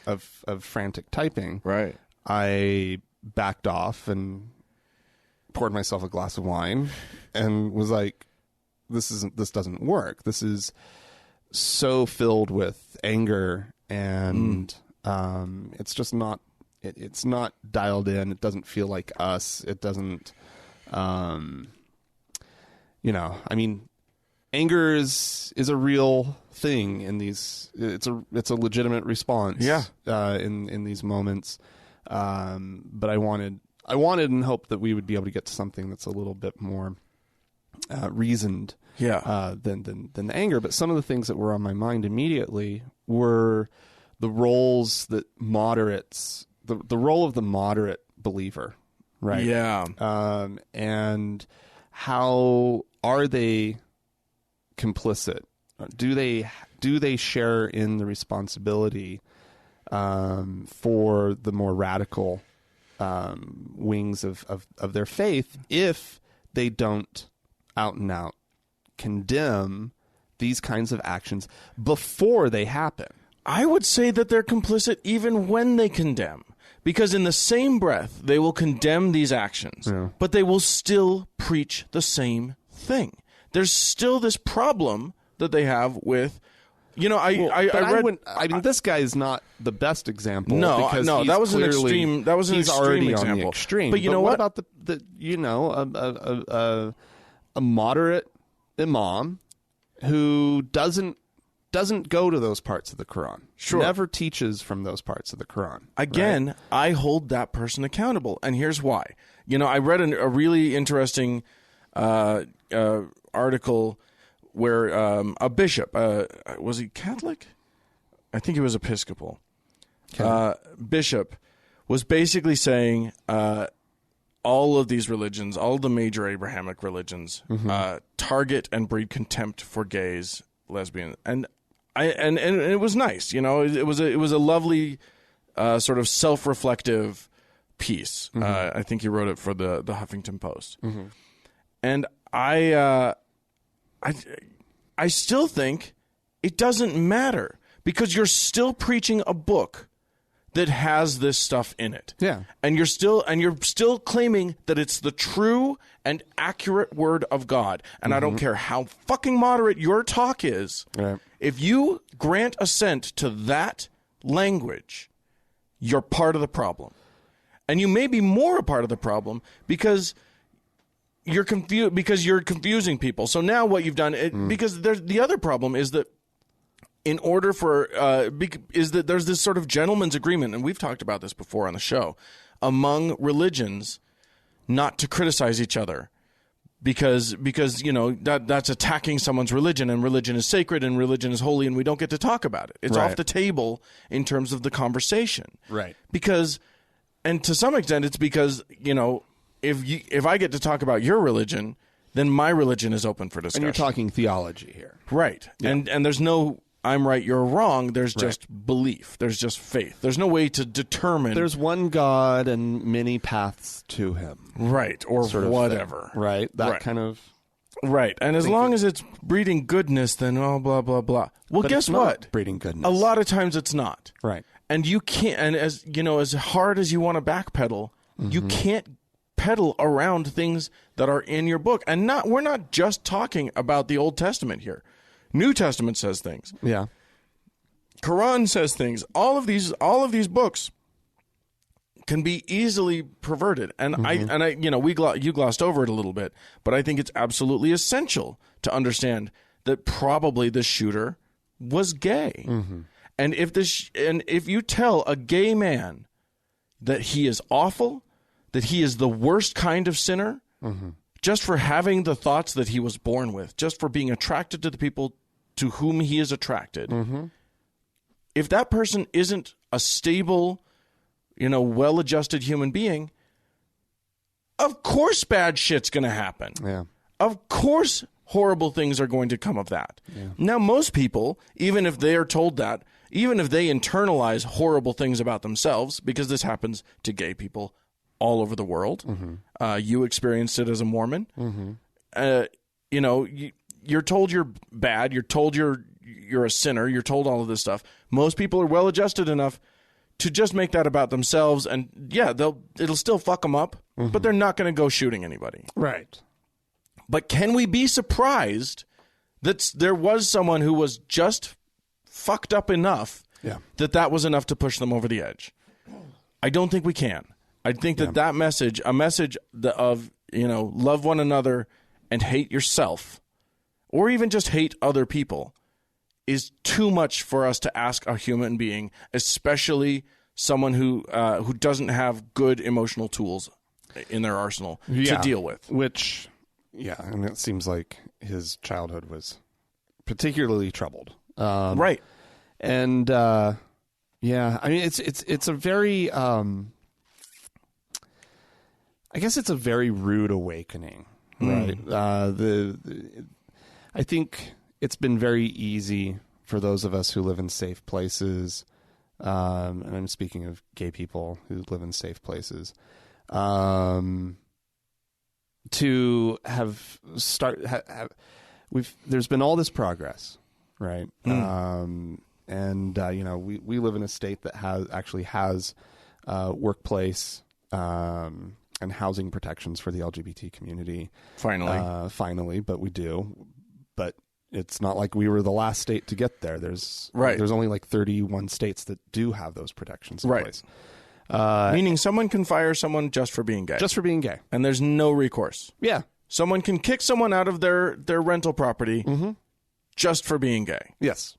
of frantic typing, right, I backed off and poured myself a glass of wine and was like, this doesn't work. This is so filled with anger, and it's just not. It's not dialed in. It doesn't feel like us. It doesn't. You know, I mean, anger is a real thing in these. It's a legitimate response. Yeah. In these moments, but I wanted and hoped that we would be able to get to something that's a little bit more reasoned. Yeah. Than the anger. But some of the things that were on my mind immediately were the roles that moderates, the role of the moderate believer, right? Yeah. And how are they complicit? Do they share in the responsibility for the more radical wings of their faith if they don't out and out condemn these kinds of actions before they happen? I would say that they're complicit even when they condemn, because in the same breath they will condemn these actions, but they will still preach the same thing. There's still this problem that they have with, you know, I mean, this guy is not the best example. No, because that was an extreme. That was an he's extreme already example. on the extreme. But you know what? About the you know, a moderate imam who doesn't go to those parts of the Quran. Sure. Never teaches from those parts of the Quran. Again, right? I hold that person accountable, and here's why. You know, I read a really interesting article where a bishop, was he Catholic? I think he was Episcopal. Okay. Bishop was basically saying all of these religions, all of the major Abrahamic religions, target and breed contempt for gays, lesbians, and it was nice. You know, it was a lovely sort of self-reflective piece. I think he wrote it for the Huffington Post, and I still think it doesn't matter, because you're still preaching a book that has this stuff in it. Yeah. And you're still claiming that it's the true and accurate word of God. And I don't care how fucking moderate your talk is. Right. If you grant assent to that language, you're part of the problem. And you may be more a part of the problem because you're confusing people. So now what you've done, because the other problem is that in order for is that there's this sort of gentleman's agreement, and we've talked about this before on the show, among religions not to criticize each other because you know that's attacking someone's religion, and religion is sacred and religion is holy, and we don't get to talk about it. It's off the table in terms of the conversation. Right. Because, and to some extent, it's because, you know, if I get to talk about your religion, then my religion is open for discussion. And you're talking theology here. Right. Yeah. And there's no I'm right, you're wrong. There's just belief. There's just faith. There's no way to determine. There's one God and many paths to him. Right. Or sort whatever. Of right. That kind of. Right. And as long as it's breeding goodness, then blah, blah, blah. Well, guess what? Breeding goodness. A lot of times it's not. Right. And you can't, and as you know, as hard as you want to backpedal, you can't pedal around things that are in your book. And we're not just talking about the Old Testament here. New Testament says things. Yeah. Quran says things. All of these books can be easily perverted. And I you know, you glossed over it a little bit, but I think it's absolutely essential to understand that probably the shooter was gay. And if you tell a gay man that he is awful, that he is the worst kind of sinner, just for having the thoughts that he was born with, just for being attracted to the people to whom he is attracted. If that person isn't a stable, you know, well-adjusted human being, of course bad shit's going to happen. Yeah. Of course horrible things are going to come of that. Yeah. Now, most people, even if they are told that, even if they internalize horrible things about themselves, because this happens to gay people all over the world, you experienced it as a Mormon, you know, you're told you're bad. You're told you're a sinner. You're told all of this stuff. Most people are well adjusted enough to just make that about themselves, and yeah, it'll still fuck them up, but they're not going to go shooting anybody. Right. But can we be surprised that there was someone who was just fucked up enough that was enough to push them over the edge? I don't think we can. I think that message, a message of love one another and hate yourself, or even just hate other people, is too much for us to ask a human being, especially someone who doesn't have good emotional tools in their arsenal to deal with. Which, and it seems like his childhood was particularly troubled. Right. And I mean, it's a very, I guess it's a very rude awakening, right? I think it's been very easy for those of us who live in safe places, and I'm speaking of gay people who live in safe places, to there's been all this progress, right? And we live in a state that has workplace and housing protections for the LGBT community. Finally, but we do. But it's not like we were the last state to get there. There's only like 31 states that do have those protections in place. Meaning someone can fire someone just for being gay. Just for being gay. And there's no recourse. Yeah. Someone can kick someone out of their rental property just for being gay. Yes.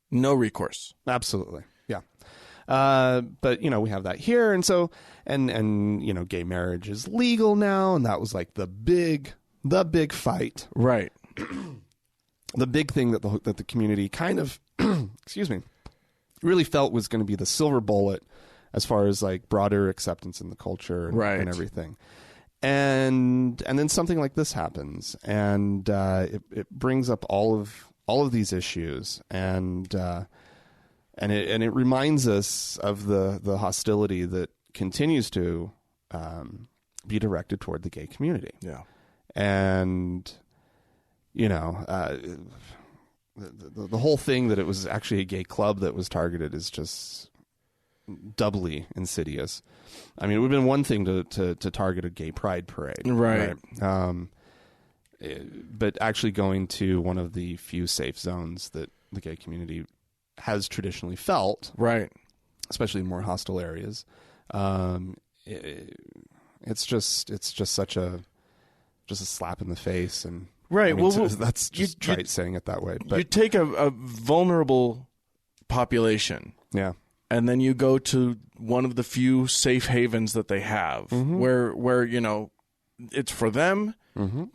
No recourse. Absolutely. Yeah. But, we have that here. And so, and gay marriage is legal now. And that was like the big fight. Right. The big thing that the community kind of, excuse me, really felt was going to be the silver bullet as far as like broader acceptance in the culture and everything. And then something like this happens, and it brings up all of these issues, and it reminds us of the hostility that continues to be directed toward the gay community. Yeah, and the whole thing that it was actually a gay club that was targeted is just doubly insidious. I mean, it would have been one thing to target a gay pride parade. Right. But actually going to one of the few safe zones that the gay community has traditionally felt. Right. Especially in more hostile areas. It's just such a slap in the face. And right. I mean, that's just trite saying it that way. But you take a vulnerable population. Yeah. And then you go to one of the few safe havens that they have, where it's for them.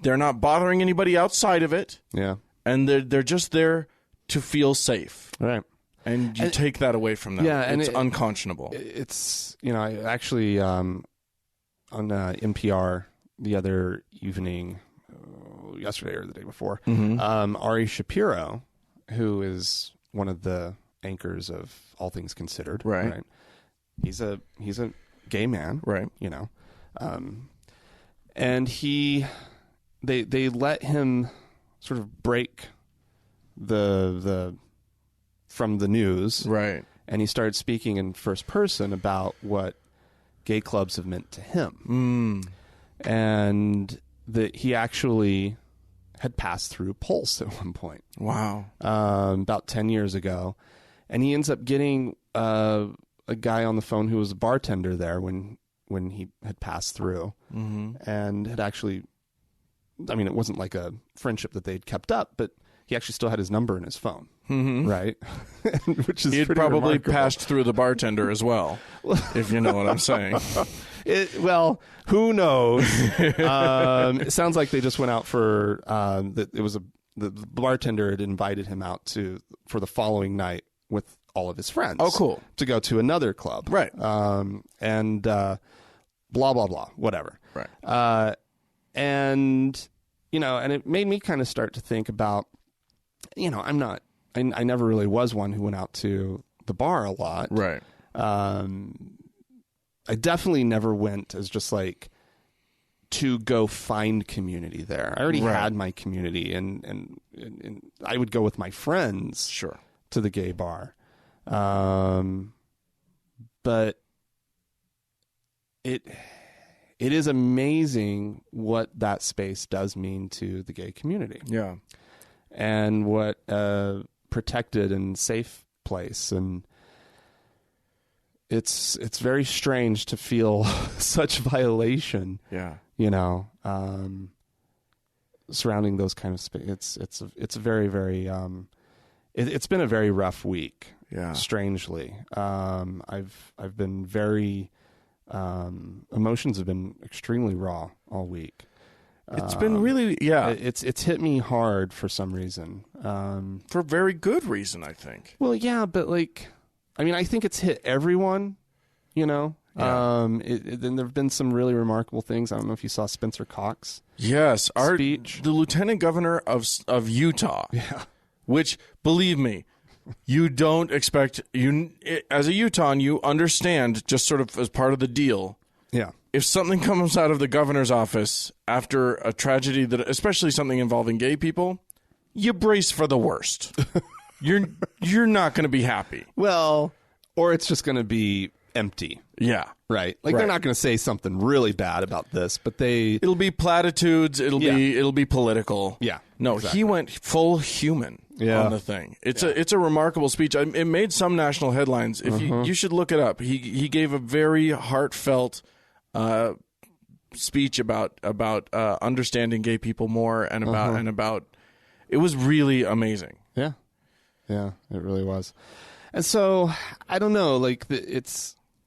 They're not bothering anybody outside of it. Yeah, and they're just there to feel safe. Right, and you take that away from them. Yeah, and it's unconscionable. It's I actually on NPR the other evening, yesterday or the day before, Ari Shapiro, who is one of the anchors of All Things Considered, right? He's a gay man, right? And they let him sort of break the from the news, right? And he started speaking in first person about what gay clubs have meant to him, and that he actually had passed through Pulse at one point. Wow, about 10 years ago. And he ends up getting a guy on the phone who was a bartender there when he had passed through, and had actually, I mean, it wasn't like a friendship that they'd kept up, but he actually still had his number in his phone, right? Which is he had probably remarkable. Passed through the bartender as well, if you know what I'm saying. Well, who knows? It sounds like they just went out for that. It was the bartender had invited him out for the following night with all of his friends. Oh, cool. To go to another club. Right. And blah, blah, blah, whatever. Right. And it made me kind of start to think about, I never really was one who went out to the bar a lot. Right. I definitely never went as just like to go find community there. I already had my community, and I would go with my friends. Sure. To the gay bar. But it is amazing what that space does mean to the gay community. Yeah. And what a protected and safe place. And it's very strange to feel such violation. Yeah. Surrounding those kind of it's a very, very it's been a very rough week. Yeah. Strangely, I've been very emotions have been extremely raw all week. It's been really, It's hit me hard for some reason. For very good reason, I think. Well, yeah, but I think it's hit everyone. Yeah. Then there have been some really remarkable things. I don't know if you saw Spencer Cox. Yes, speech. The lieutenant governor of Utah. Yeah. Which, believe me, you don't expect as a Utahn, you understand just sort of as part of the deal. Yeah. If something comes out of the governor's office after a tragedy especially something involving gay people, you brace for the worst. You're not going to be happy. Well, or it's just going to be empty. Yeah. Right. They're not going to say something really bad about this, but it'll be platitudes. It'll be political. Yeah. No, exactly. He went full human on the thing. It's a remarkable speech. It made some national headlines. If you should look it up. He gave a very heartfelt speech about understanding gay people more and about it was really amazing. Yeah. Yeah, it really was. And so I don't know,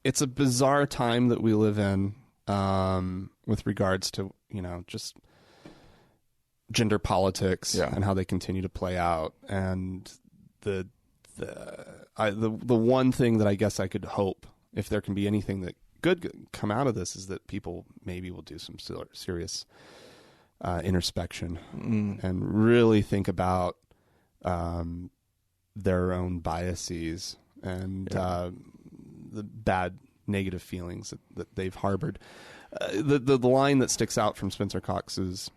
it's a bizarre time that we live in with regards to, just gender politics and how they continue to play out. And the one thing that I guess I could hope, if there can be anything that good come out of this, is that people maybe will do some serious introspection and really think about their own biases and the bad negative feelings that they've harbored. The line that sticks out from Spencer Cox's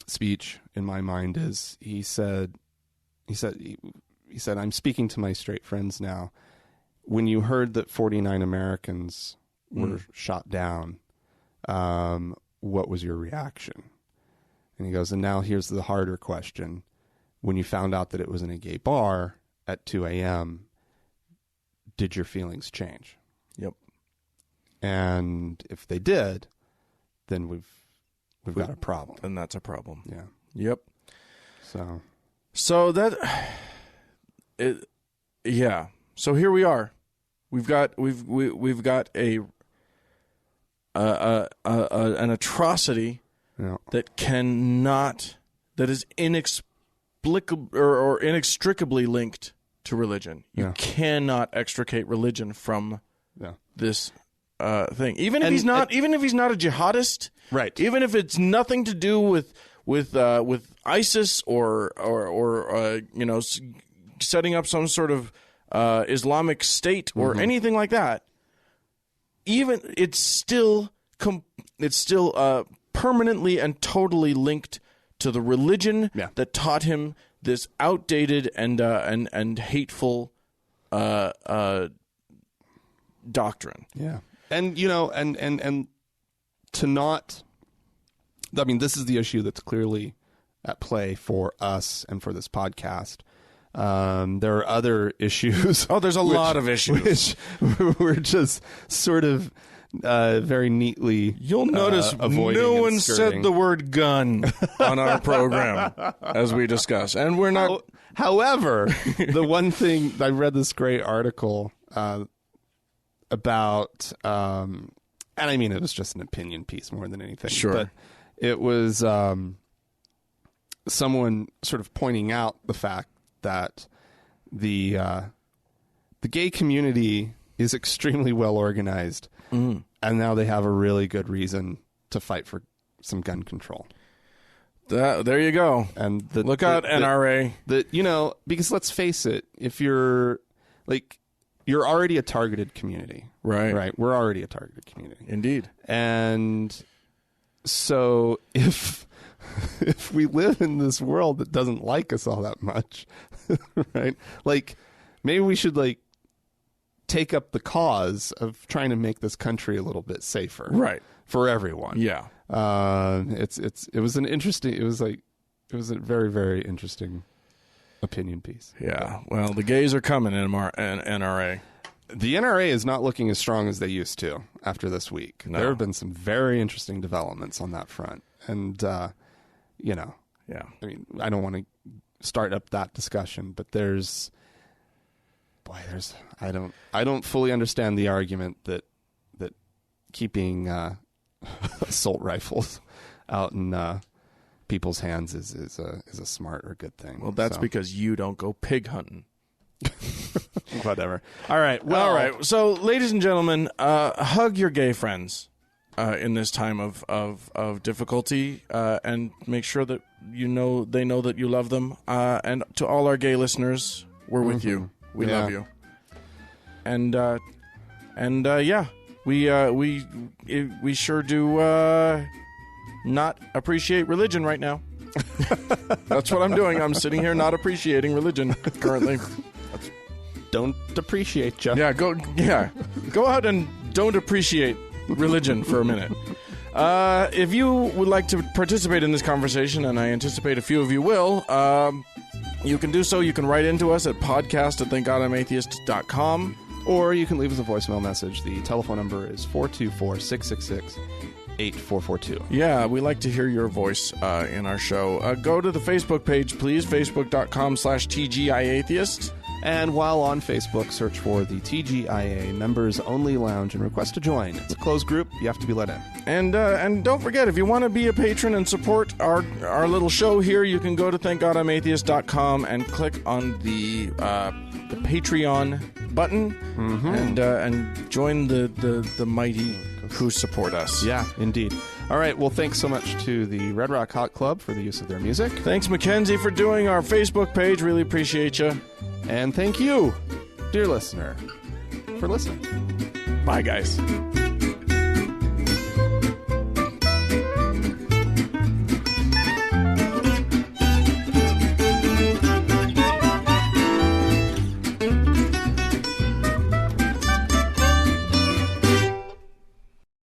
speech in my mind is he said, "I'm speaking to my straight friends now. When you heard that 49 Americans were shot down, what was your reaction?" And he goes, "And now here's the harder question. When you found out that it was in a gay bar at 2 a.m., did your feelings change?" Yep. And if they did, then we've got a problem. And that's a problem. Yeah. Yep. So that yeah. So here we are. We've got an atrocity that is inextricably linked to religion. You cannot extricate religion from this thing. Even if he's not a jihadist, right? Even if it's nothing to do with ISIS or setting up some sort of Islamic State or anything like that. Even it's still permanently and totally linked to the religion that taught him this outdated and hateful doctrine. Yeah. And and to not, I mean, this is the issue that's clearly at play for us and for this podcast. There are other issues. Oh, there's a lot of issues. Which we're just sort of very neatly. You'll notice no one said the word gun on our program as we discuss, and we're not. However, the one thing I read this great article about, and I mean it was just an opinion piece more than anything. Sure, but it was someone sort of pointing out the fact that the gay community is extremely well organized, and now they have a really good reason to fight for some gun control. There you go. And look out, NRA. Because let's face it, if you're already a targeted community, right? We're already a targeted community, indeed. And so if we live in this world that doesn't like us all that much, right? Maybe we should take up the cause of trying to make this country a little bit safer, right, for everyone. Yeah. It was a very, very interesting opinion piece. Yeah. Well, the gays are coming in NRA. the NRA is not looking as strong as they used to after this week. No. There have been some very interesting developments on that front. And, you know, Yeah. I mean, I don't want to start up that discussion, but I don't fully understand the argument that keeping assault rifles out in people's hands is a smart or good thing. Well, that's because you don't go pig hunting. Whatever. All right. Well, All right. So, ladies and gentlemen, hug your gay friends in this time of difficulty, and make sure that they know that you love them. And to all our gay listeners, we're with you. We love you. And yeah, we sure do not appreciate religion right now. That's what I'm doing. I'm sitting here not appreciating religion currently. don't appreciate you. Yeah, go out and don't appreciate religion for a minute. If you would like to participate in this conversation, and I anticipate a few of you will, you can do so. You can write into us at podcast@thankgodimatheist.com. Or you can leave us a voicemail message. The telephone number is 424-666-8442. Yeah, we like to hear your voice in our show. Go to the Facebook page, please, facebook.com/TGIAtheist. And while on Facebook, search for the TGIA Members Only Lounge and request to join. It's a closed group. You have to be let in. And don't forget, if you want to be a patron and support our little show here, you can go to thankgodimatheist.com and click on the Patreon button and join the mighty who support us. Yeah, indeed. All right. Well, thanks so much to the Red Rock Hot Club for the use of their music. Thanks, Mackenzie, for doing our Facebook page. Really appreciate you. And thank you, dear listener, for listening. Bye, guys.